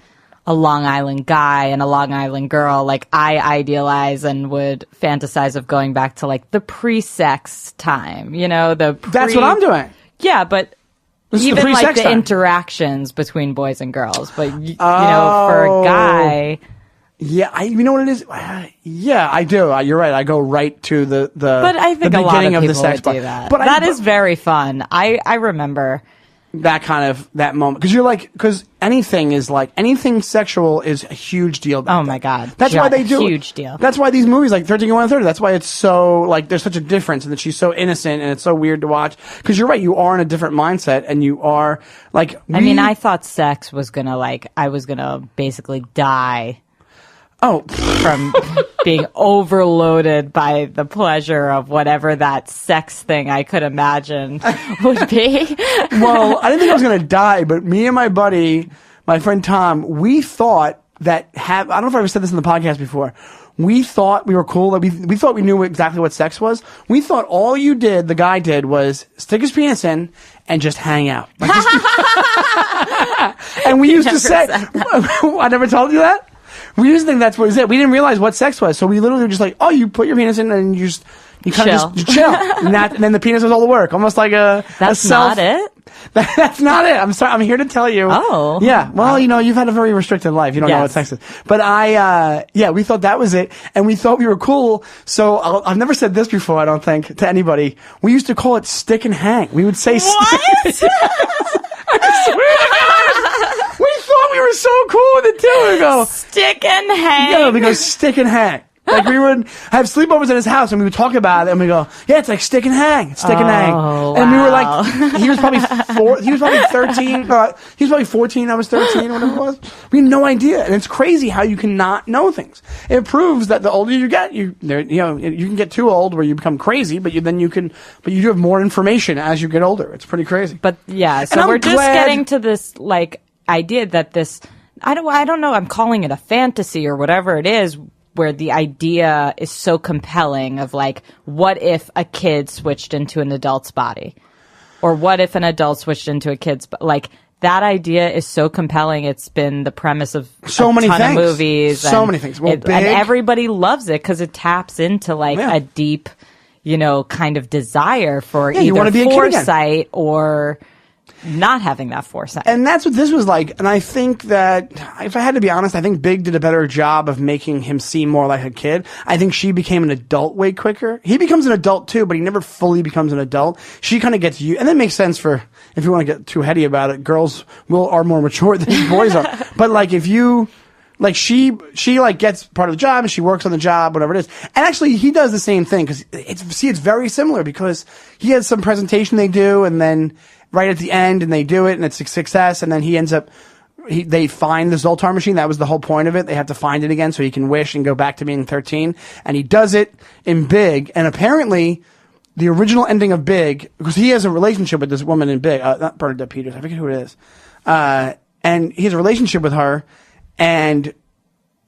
a Long Island guy and a Long Island girl. Like, I idealize and would fantasize of going back to like the pre-sex time, That's what I'm doing. Yeah, but even like the interactions between boys and girls. But, for a guy. Yeah, you know what it is? Yeah, I do. You're right. I go right to the But I think the a lot beginning of of the people sex would do that. But that is very fun. I remember that kind of that moment, because anything sexual is a huge deal. Oh my God, that's why they do huge deal. That's why these movies like 13 Going on 30. That's why it's so like there's such a difference, and that she's so innocent, and it's so weird to watch. Because you're right, you are in a different mindset, and you are like. I thought sex was I was gonna basically die. Oh, from being overloaded by the pleasure of whatever that sex thing I could imagine would be. Well, I didn't think I was going to die, but me and my buddy, my friend Tom, we thought I don't know if I ever said this in the podcast before. We thought we were cool. We thought we knew exactly what sex was. We thought all the guy did was stick his penis in and just hang out. And we used to say, I never told you that? We used to think that's what it was. We didn't realize what sex was. So we literally were just like, oh, you put your penis in and you kind of just chill. And then the penis does all the work. Almost like That's not it? That's not it. I'm sorry. I'm here to tell you. Oh. Yeah. Well, you've had a very restricted life. You don't know what sex is. But we thought that was it. And we thought we were cool. So I've never said this before, I don't think, to anybody. We used to call it stick and hang. We would say what? I swear to God. We thought we were so cool with it too. We go stick and hang. Yeah, we go stick and hang. Like we would have sleepovers at his house and we would talk about it and we go, yeah, it's like stick and hang, stick and hang. And we were like, he was probably 13, he was probably 14, I was 13, whatever it was. We had no idea. And it's crazy how you cannot know things. It proves that the older you get, you can get too old where you become crazy, but you do have more information as you get older. It's pretty crazy. But yeah, so we're just getting to this like idea that this, I don't know, I'm calling it a fantasy or whatever it is, where the idea is so compelling of like, what if a kid switched into an adult's body? Or what if an adult switched into a kid's body? Like, that idea is so compelling. It's been the premise of so many ton of movies. So many things. Well, and everybody loves it because it taps into like a deep, kind of desire for either foresight or not having that foresight. And that's what this was like. And I think that, if I had to be honest, I think Big did a better job of making him seem more like a kid. I think she became an adult way quicker. He becomes an adult too, but he never fully becomes an adult. She kind of gets you, and that makes sense for, if you want to get too heady about it, girls are more mature than boys are. But like if you, like she like gets part of the job and she works on the job, whatever it is. And actually he does the same thing because it's very similar because he has some presentation they do and then right at the end, and they do it, and it's a success, and then they find the Zoltar machine. That was the whole point of it. They have to find it again so he can wish and go back to being 13. And he does it in Big, and apparently the original ending of Big, because he has a relationship with this woman in Big, not Bernadette Peters, I forget who it is, and he has a relationship with her, and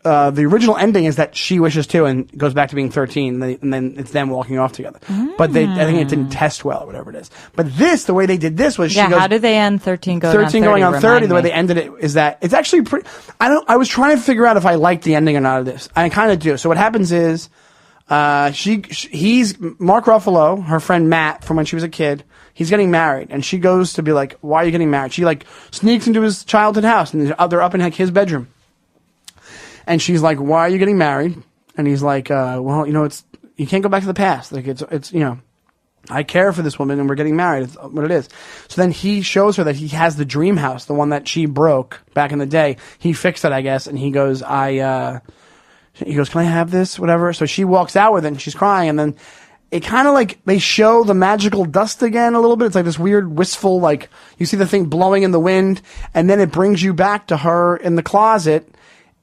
the original ending is that she wishes to and goes back to being 13, and then it's them walking off together. But I think it didn't test well or whatever it is. But the way they did this was she goes, how do they end 13 going on 30? 13 going on 30, the way they ended it is that it's actually pretty, I was trying to figure out if I liked the ending or not of this. I kind of do. So what happens is, he's Mark Ruffalo, her friend Matt from when she was a kid. He's getting married, and she goes to be like, "Why are you getting married?" She like sneaks into his childhood house, and they're up in like his bedroom. And she's like, "Why are you getting married?" And he's like, "Well, you can't go back to the past. Like it's I care for this woman, and we're getting married. It's what it is." So then he shows her that he has the dream house, the one that she broke back in the day. He fixed it, I guess, and he goes, He goes, "Can I have this?" Whatever. So she walks out with it, and she's crying, and then it kind of like they show the magical dust again a little bit. It's like this weird wistful, like you see the thing blowing in the wind, and then it brings you back to her in the closet,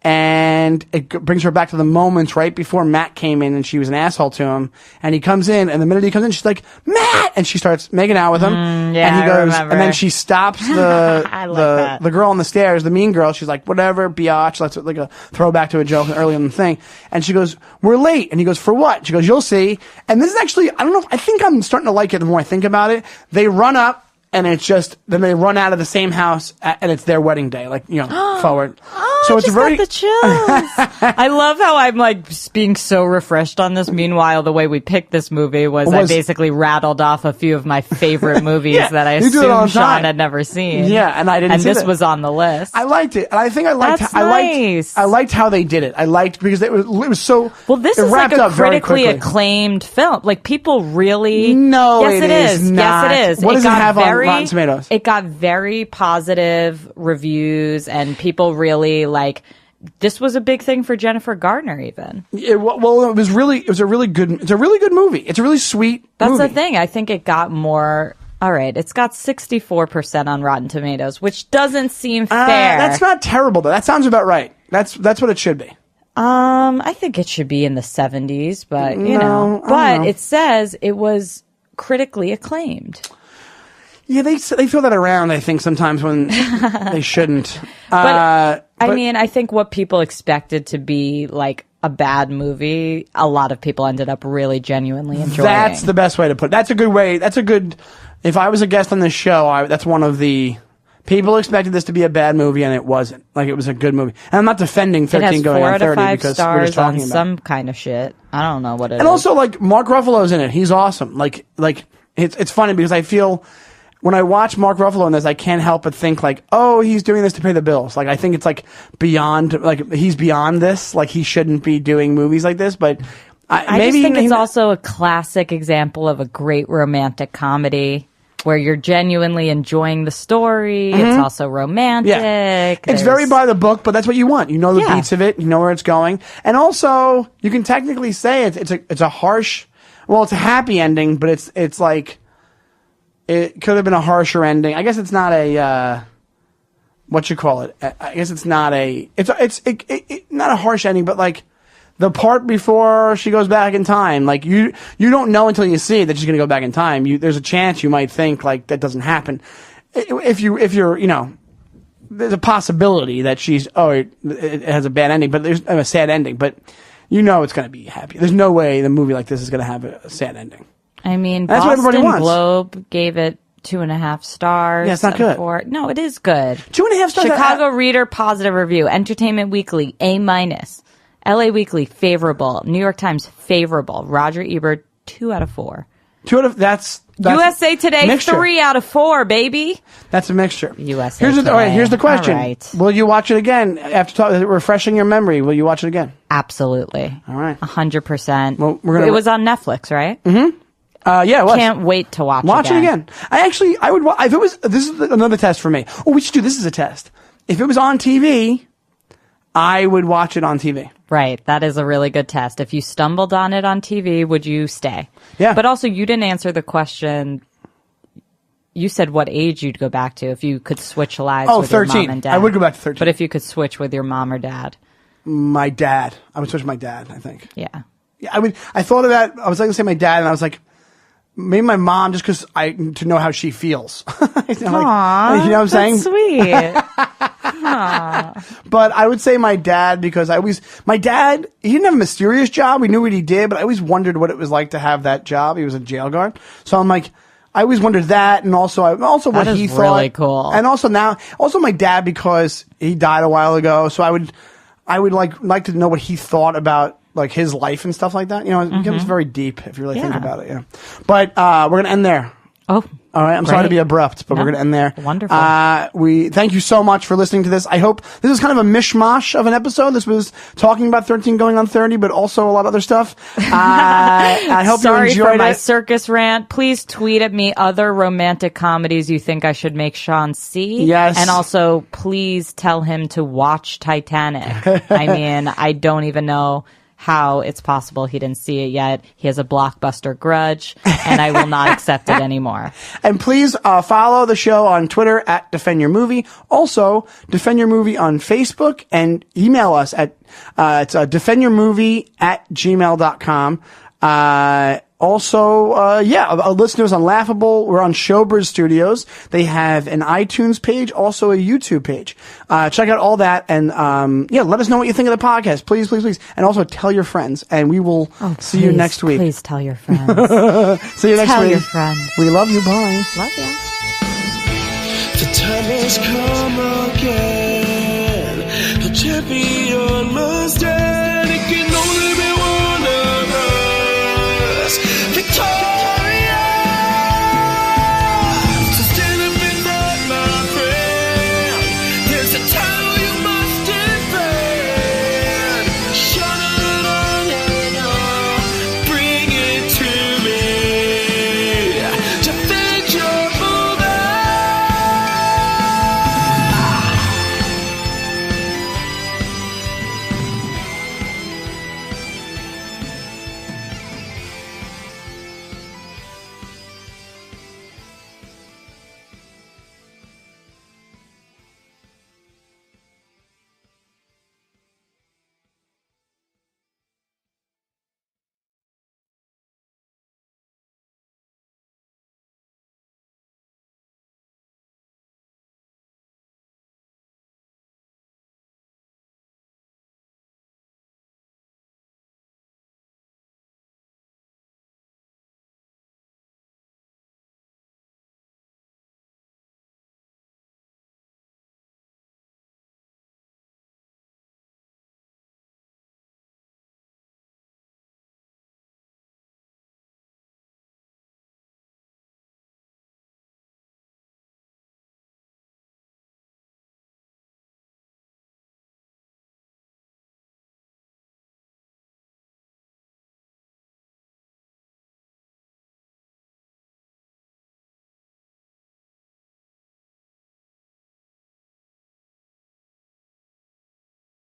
and it brings her back to the moments right before Matt came in and she was an asshole to him. And he comes in, and the minute he comes in, she's like, "Matt!" And she starts making out with him. Yeah, and he goes, I remember. and then she stops the girl on the stairs, the mean girl. She's like, "Whatever, biatch." That's like a throwback to a joke early in the thing. And she goes, "We're late." And he goes, "For what?" She goes, "You'll see." And this is actually, I don't know, I think I'm starting to like it the more I think about it. They run up, and it's just, then they run out of the same house, and it's their wedding day, like, forward. So it's just very got the chills. I love how I'm like being so refreshed on this. Meanwhile, the way we picked this movie was I basically rattled off a few of my favorite movies that I assumed Sean had never seen. Yeah, and I didn't. And see this that. was on the list. I liked it, and I think I liked. That's nice. I liked how they did it. I liked because it was so. Well, this it is like wrapped a up very critically quickly. acclaimed film. Like people really. No, yes, it is. not. Yes, it is. What does it have got on Rotten Tomatoes? It got very positive reviews, and people really like. This was a big thing for Jennifer Garner, even. It was a really good movie. It's a really sweet That's movie. the thing. I think it got more. All right, it's got 64% on Rotten Tomatoes, which doesn't seem fair. That's not terrible though. That sounds about right. That's what it should be. I think it should be in the 70s, but you know. But it says it was critically acclaimed. Yeah, they throw that around, I think, sometimes when they shouldn't. But I mean, I think what people expected to be like a bad movie, a lot of people ended up really genuinely enjoying. That's the best way to put it. That's a good way. That's a good. If I was a guest on this show, that's one of the. People expected this to be a bad movie, and it wasn't. Like, it was a good movie. And I'm not defending 13 going on 30 because we're just talking about some kind of shit. I don't know what it is. And also, like, Mark Ruffalo's in it. He's awesome. Like it's funny because I feel when I watch Mark Ruffalo in this, I can't help but think like, oh, he's doing this to pay the bills. Like, I think it's like beyond, like he's beyond this. Like, he shouldn't be doing movies like this. But I just think it's also a classic example of a great romantic comedy where you're genuinely enjoying the story. Mm-hmm. It's also romantic. Yeah. It's very by the book, but that's what you want. You know the beats of it. You know where it's going. And also, you can technically say it's a harsh, well, it's a happy ending, but it's like, it could have been a harsher ending. I guess it's not a, what you call it? I guess it's not it's not a harsh ending, but like the part before she goes back in time, like you don't know until you see that she's going to go back in time. There's a chance you might think like that doesn't happen. If you're, you know, there's a possibility that it has a bad ending, but there's a sad ending, but you know it's going to be happy. There's no way the movie like this is going to have a sad ending. I mean, that's Boston what everybody wants. Globe gave it 2.5 stars. Yeah, it's not good. No, it is good. 2.5 stars. Chicago Reader, positive review. Entertainment Weekly, A-. LA Weekly, favorable. New York Times, favorable. Roger Ebert, 2 out of 4. That's USA Today, mixture. 3 out of 4, baby. That's a mixture. USA Today. All right, here's the question. All right. Will you watch it again after refreshing your memory? Will you watch it again? Absolutely. All right. 100%. Well, it was on Netflix, right? Mm-hmm. Yeah, it was. Can't wait to watch it again. I would, if it was, this is another test for me. Oh, we should do this as a test. If it was on TV, I would watch it on TV. Right. That is a really good test. If you stumbled on it on TV, would you stay? Yeah. But also, you didn't answer the question. You said what age you'd go back to if you could switch lives with 13. your mom and dad. I would go back to 13. But if you could switch with your mom or dad. My dad. I would switch with my dad, I think. Yeah. Yeah, I would. I thought about, I was going to say my dad, and I was like, maybe my mom, just because to know how she feels. Aww, you know what I'm saying? That's sweet. But I would say my dad, because my dad, he didn't have a mysterious job. We knew what he did, but I always wondered what it was like to have that job. He was a jail guard. So I'm like, I always wondered that, and also what he thought. Really cool. And also my dad, because he died a while ago. So I would like to know what he thought about like his life and stuff like that. You know, it becomes very deep if you really think about it. Yeah. But we're gonna end there. Oh. All right, I'm sorry to be abrupt, but we're going to end there. Wonderful. We thank you so much for listening to this. I hope this is kind of a mishmash of an episode. This was talking about 13 going on 30, but also a lot of other stuff. I hope you enjoyed it. Sorry for my circus rant. Please tweet at me other romantic comedies you think I should make Sean see. Yes. And also, please tell him to watch Titanic. I mean, I don't even know how it's possible he didn't see it yet. He has a blockbuster grudge, and I will not accept it anymore. And please follow the show on Twitter at Defend Your Movie. Also, Defend Your Movie on Facebook, and email us at it's defendyourmovie@gmail.com. Our listeners on Laughable, we're on Showbiz Studios. They have an iTunes page, also a YouTube page. Check out all that, and let us know what you think of the podcast. Please, please, please. And also tell your friends, and we will see you next week. Please tell your friends. See you next week. Tell your friends. We love you. Bye. Love you. The time has come again. The champion must stand. It can only be one of us. Victoria!